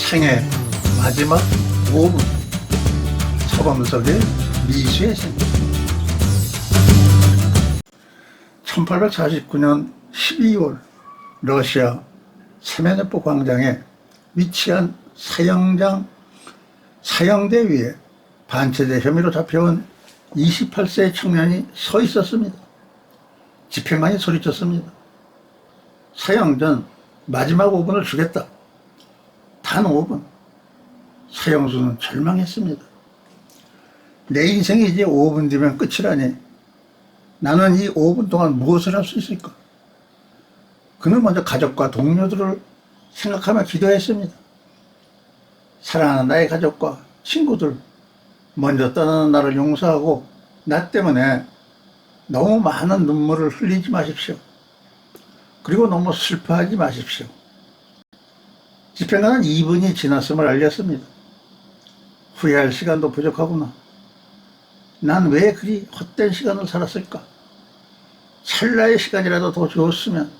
생애 마지막 5분 서범석의 미수의 생. 1849년 12월 러시아 세메네포 광장에 위치한 사형대 위에 반체제 혐의로 잡혀온 28세의 청년이 서 있었습니다. 집행관이 소리쳤습니다. 사형 전 마지막 5분을 주겠다. 단 5분. 사형수는 절망했습니다. 내 인생이 이제 5분 뒤면 끝이라니 나는 이 5분 동안 무엇을 할 수 있을까? 그는 먼저 가족과 동료들을 생각하며 기도했습니다. 사랑하는 나의 가족과 친구들, 먼저 떠나는 나를 용서하고 나 때문에 너무 많은 눈물을 흘리지 마십시오. 그리고 너무 슬퍼하지 마십시오. 집행관은 2분이 지났음을 알렸습니다. 후회할 시간도 부족하구나. 난 왜 그리 헛된 시간을 살았을까? 찰나의 시간이라도 더 주었으면.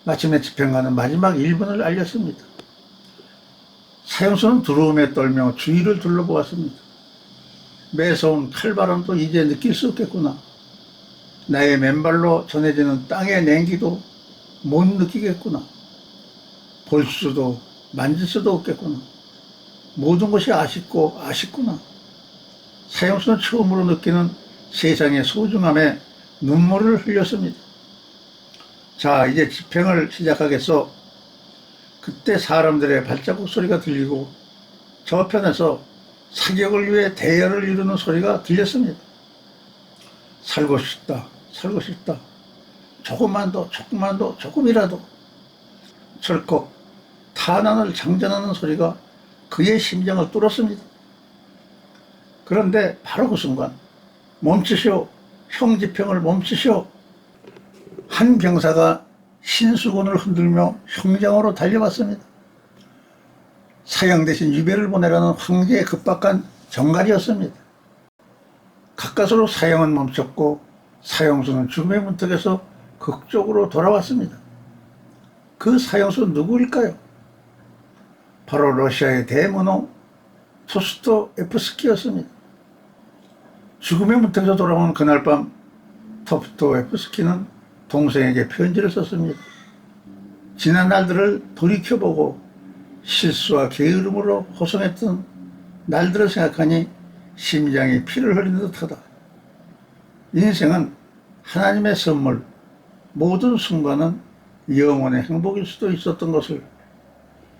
마침내 집행관은 마지막 1분을 알렸습니다. 사형수는 두려움에 떨며 주위를 둘러보았습니다. 매서운 칼바람도 이제 느낄 수 없겠구나. 나의 맨발로 전해지는 땅의 냉기도 못 느끼겠구나. 볼 수도 만질 수도 없겠구나. 모든 것이 아쉽구나. 사형수는 처음으로 느끼는 세상의 소중함에 눈물을 흘렸습니다. 자, 이제 집행을 시작하겠어. 그때 사람들의 발자국 소리가 들리고 저편에서 사격을 위해 대열을 이루는 소리가 들렸습니다. 살고 싶다. 조금만 더, 조금이라도. 철컥 탄환을 장전하는 소리가 그의 심장을 뚫었습니다. 그런데 바로 그 순간 멈추시오. 형 집행을 멈추시오. 한 병사가 신수군을 흔들며 형장으로 달려왔습니다. 사형 대신 유배를 보내라는 황제의 급박한 정갈이었습니다. 가까스로 사형은 멈췄고 사형수는 죽음의 문턱에서 극적으로 돌아왔습니다. 그 사형수는 누구일까요? 바로 러시아의 대문호 토스토에프스키였습니다. 죽음의 문턱에서 돌아온 그날 밤 토스토에프스키는 동생에게 편지를 썼습니다. 지난 날들을 돌이켜보고 실수와 게으름으로 호송했던 날들을 생각하니 심장이 피를 흘리는 듯하다. 인생은 하나님의 선물, 모든 순간은 영원의 행복일 수도 있었던 것을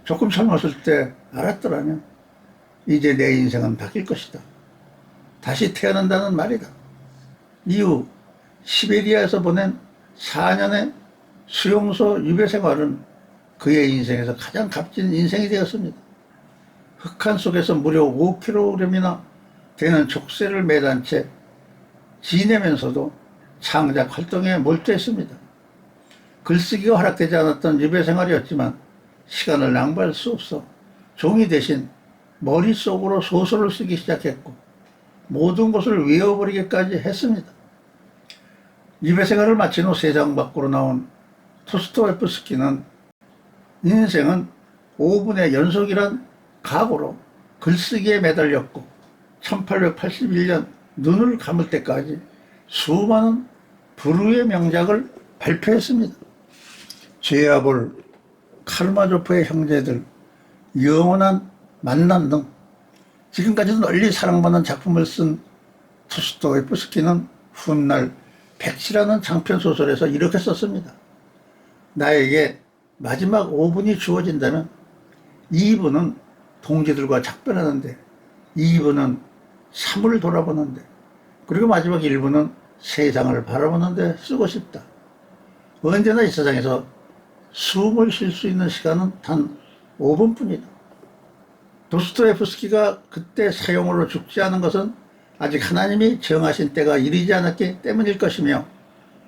조금 젊었을 때 알았더라면 이제 내 인생은 바뀔 것이다. 다시 태어난다는 말이다. 이후 시베리아에서 보낸 4년의 수용소 유배 생활은 그의 인생에서 가장 값진 인생이 되었습니다. 흑한 속에서 무려 5kg이나 되는 족쇄를 매단 채 지내면서도 창작 활동에 몰두했습니다. 글쓰기가 허락되지 않았던 유배 생활이었지만 시간을 낭비할 수 없어 종이 대신 머릿속으로 소설을 쓰기 시작했고 모든 것을 외워버리기까지 했습니다. 유배 생활을 마친 후 세상 밖으로 나온 토스토에프스키는 인생은 5분의 연속이란 각오로 글쓰기에 매달렸고 1881년 눈을 감을 때까지 수많은 불후의 명작을 발표했습니다. 죄아볼, 카르마조프의 형제들, 영원한 만남 등 지금까지도 널리 사랑받는 작품을 쓴 토스토에프스키는 훗날 백시라는 장편 소설에서 이렇게 썼습니다. 나에게 마지막 5분이 주어진다면 2분은 동지들과 작별하는데 2분은 삶을 돌아보는데 그리고 마지막 1분은 세상을 바라보는데 쓰고 싶다. 언제나 이 세상에서 숨을 쉴 수 있는 시간은 단 5분뿐이다. 도스토옙스키가 그때 사형으로 죽지 않은 것은 아직 하나님이 정하신 때가 이르지 않았기 때문일 것이며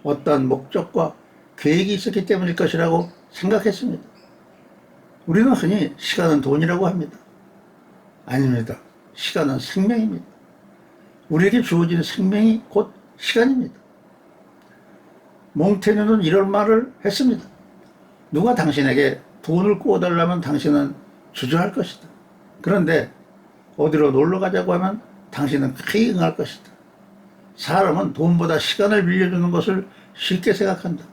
어떠한 목적과 계획이 있었기 때문일 것이라고 생각했습니다. 우리는 흔히 시간은 돈이라고 합니다. 아닙니다. 시간은 생명입니다. 우리에게 주어진 생명이 곧 시간입니다. 몽테뉴는 이런 말을 했습니다. 누가 당신에게 돈을 구워달라면 당신은 주저할 것이다. 그런데 어디로 놀러 가자고 하면 당신은 크게 응할 것이다. 사람은 돈보다 시간을 빌려주는 것을 쉽게 생각한다.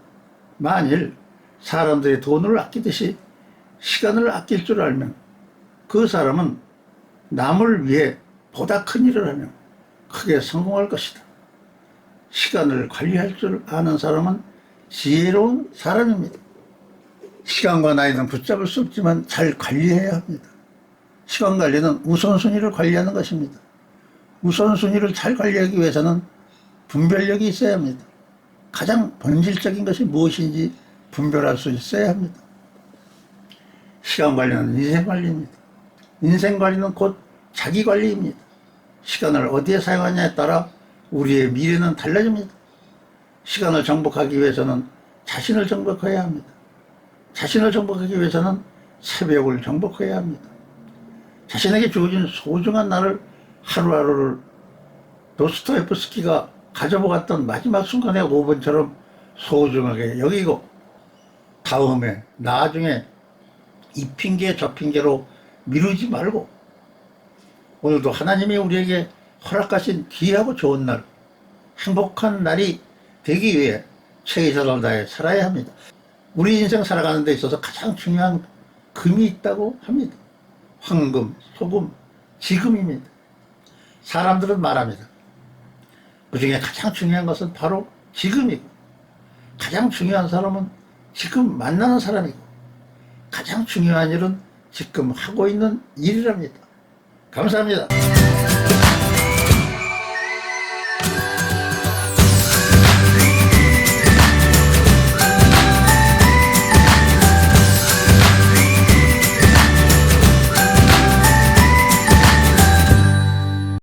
만일 사람들이 돈을 아끼듯이 시간을 아낄 줄 알면 그 사람은 남을 위해 보다 큰 일을 하며 크게 성공할 것이다. 시간을 관리할 줄 아는 사람은 지혜로운 사람입니다. 시간과 나이는 붙잡을 수 없지만 잘 관리해야 합니다. 시간 관리는 우선순위를 관리하는 것입니다. 우선순위를 잘 관리하기 위해서는 분별력이 있어야 합니다. 가장 본질적인 것이 무엇인지 분별할 수 있어야 합니다. 시간 관리는 인생 관리입니다. 인생 관리는 곧 자기 관리입니다. 시간을 어디에 사용하냐에 따라 우리의 미래는 달라집니다. 시간을 정복하기 위해서는 자신을 정복해야 합니다. 자신을 정복하기 위해서는 새벽을 정복해야 합니다. 자신에게 주어진 소중한 날을 하루하루를 도스토옙스키가 가져보았던 마지막 순간의 5분처럼 소중하게 여기고 다음에 나중에 이 핑계 저 핑계로 미루지 말고 오늘도 하나님이 우리에게 허락하신 귀하고 좋은 날, 행복한 날이 되기 위해 최선을 다해 살아야 합니다. 우리 인생 살아가는 데 있어서 가장 중요한 금이 있다고 합니다. 황금, 소금, 지금입니다. 사람들은 말합니다. 그 중에 가장 중요한 것은 바로 지금이고, 가장 중요한 사람은 지금 만나는 사람이고, 가장 중요한 일은 지금 하고 있는 일이랍니다. 감사합니다.